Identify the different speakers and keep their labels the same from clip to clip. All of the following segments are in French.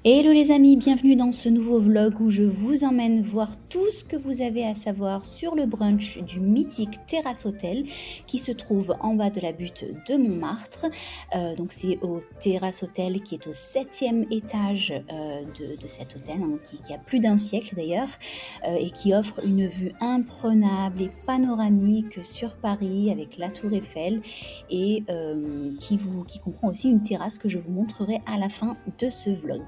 Speaker 1: Hello les amis, bienvenue dans ce nouveau vlog où je vous emmène voir tout ce que vous avez à savoir sur le brunch du mythique Terrasse Hôtel qui se trouve en bas de la butte de Montmartre. Donc c'est au Terrasse Hôtel qui est au 7e étage de cet hôtel, hein, qui a plus d'un siècle d'ailleurs, et qui offre une vue imprenable et panoramique sur Paris avec la Tour Eiffel et qui comprend aussi une terrasse que je vous montrerai à la fin de ce vlog.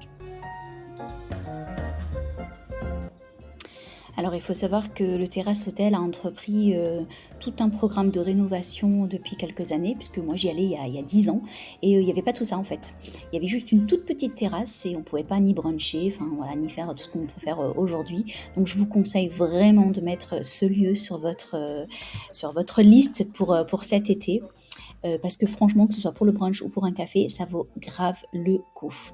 Speaker 1: Alors, il faut savoir que le Terrasse Hôtel a entrepris tout un programme de rénovation depuis quelques années, puisque moi j'y allais il y a 10 ans, et il n'y avait pas tout ça en fait. Il y avait juste une toute petite terrasse et on ne pouvait pas ni bruncher, enfin voilà, ni faire tout ce qu'on peut faire aujourd'hui. Donc je vous conseille vraiment de mettre ce lieu sur votre liste pour cet été. Parce que franchement, que ce soit pour le brunch ou pour un café, ça vaut grave le coup.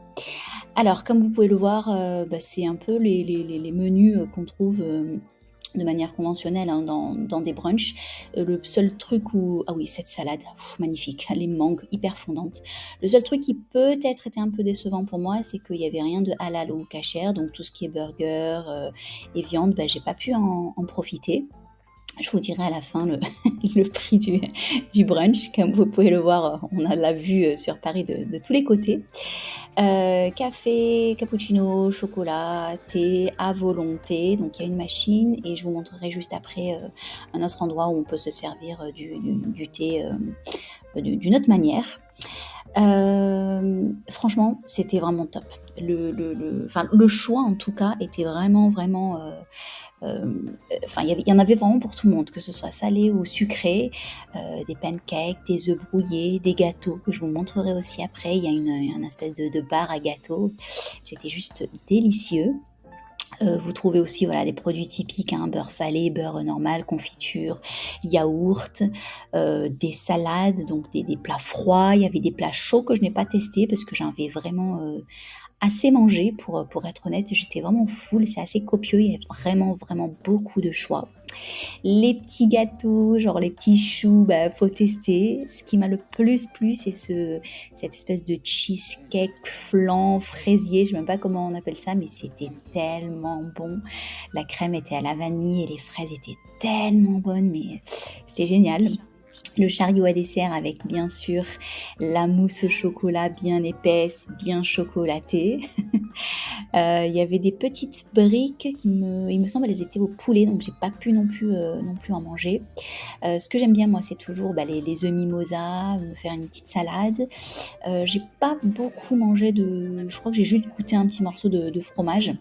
Speaker 1: Alors, comme vous pouvez le voir, c'est un peu les menus qu'on trouve de manière conventionnelle, hein, dans des brunchs. Le seul truc où... Ah oui, cette salade, magnifique, les mangues hyper fondantes. Le seul truc qui peut-être était un peu décevant pour moi, c'est qu'il n'y avait rien de halal ou kasher, donc tout ce qui est burger et viande, j'ai pas pu en profiter. Je vous dirai à la fin le prix du brunch. Comme vous pouvez le voir, on a la vue sur Paris de tous les côtés. Café, cappuccino, chocolat, thé à volonté. Donc il y a une machine et je vous montrerai juste après un autre endroit où on peut se servir du thé d'une autre manière. Franchement, c'était vraiment top. Le choix en tout cas était vraiment il y en avait vraiment pour tout le monde, que ce soit salé ou sucré, des pancakes, des œufs brouillés, des gâteaux que je vous montrerai aussi après. Il y a une espèce de bar à gâteaux. C'était juste délicieux. Vous trouvez aussi voilà, des produits typiques, hein, beurre salé, beurre normal, confiture, yaourt, des salades, donc des plats froids. Il y avait des plats chauds que je n'ai pas testés parce que j'en avais vraiment assez mangé pour être honnête. J'étais vraiment full, c'est assez copieux, il y a vraiment beaucoup de choix. Les petits gâteaux, genre les petits choux, faut tester. Ce qui m'a le plus plu, c'est cette espèce de cheesecake flan fraisier. Je sais même pas comment on appelle ça, mais c'était tellement bon. La crème était à la vanille et les fraises étaient tellement bonnes, mais c'était génial. Le chariot à dessert avec bien sûr la mousse au chocolat bien épaisse, bien chocolatée. Il y avait des petites briques il me semble, elles étaient au poulet, donc j'ai pas pu non plus en manger. Ce que j'aime bien moi, c'est toujours les œufs mimosa, me faire une petite salade. J'ai pas beaucoup mangé je crois que j'ai juste goûté un petit morceau de fromage.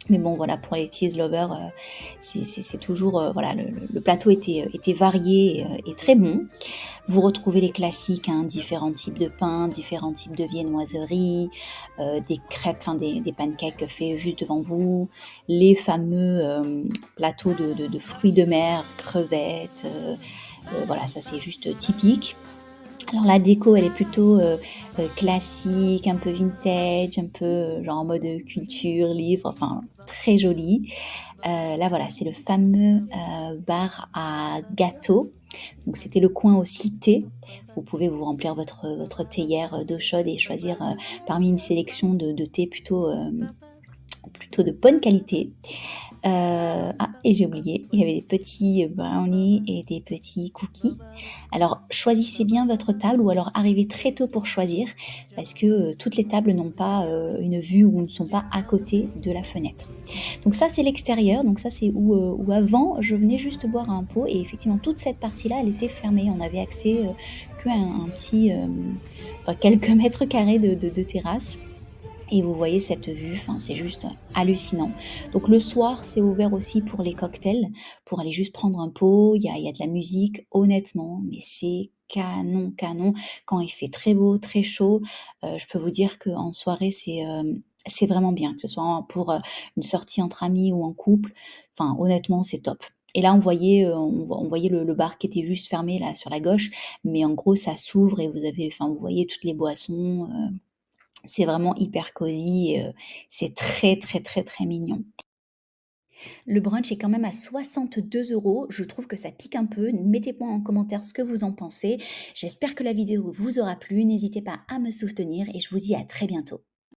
Speaker 1: Mais bon, voilà, pour les cheese lovers, c'est toujours, voilà, le plateau était varié et très bon. Vous retrouvez les classiques, hein, différents types de pain, différents types de viennoiseries, des crêpes, enfin des pancakes faits juste devant vous, les fameux plateaux de fruits de mer, crevettes, voilà, ça c'est juste typique. Alors la déco, elle est plutôt classique, un peu vintage, un peu genre en mode culture, livre, enfin très jolie. Là voilà, c'est le fameux bar à gâteaux. Donc c'était le coin aussi thé. Vous pouvez vous remplir votre théière d'eau chaude et choisir parmi une sélection de thé plutôt de bonne qualité. Et j'ai oublié, il y avait des petits brownies et des petits cookies. Alors choisissez bien votre table ou alors arrivez très tôt pour choisir parce que toutes les tables n'ont pas une vue ou ne sont pas à côté de la fenêtre. Donc ça c'est l'extérieur, donc ça c'est où avant je venais juste boire un pot et effectivement toute cette partie-là elle était fermée, on avait accès qu'à un petit, quelques mètres carrés de terrasse. Et vous voyez cette vue, enfin, c'est juste hallucinant. Donc le soir, c'est ouvert aussi pour les cocktails, pour aller juste prendre un pot, il y a de la musique, honnêtement, mais c'est canon. Quand il fait très beau, très chaud, je peux vous dire qu'en soirée, c'est vraiment bien, que ce soit pour une sortie entre amis ou en couple. Enfin, honnêtement, c'est top. Et là, on voyait le bar qui était juste fermé là sur la gauche, mais en gros, ça s'ouvre et vous voyez toutes les boissons. C'est vraiment hyper cosy et c'est très mignon. Le brunch est quand même à 62 €. Je trouve que ça pique un peu. Mettez-moi en commentaire ce que vous en pensez. J'espère que la vidéo vous aura plu. N'hésitez pas à me soutenir et je vous dis à très bientôt.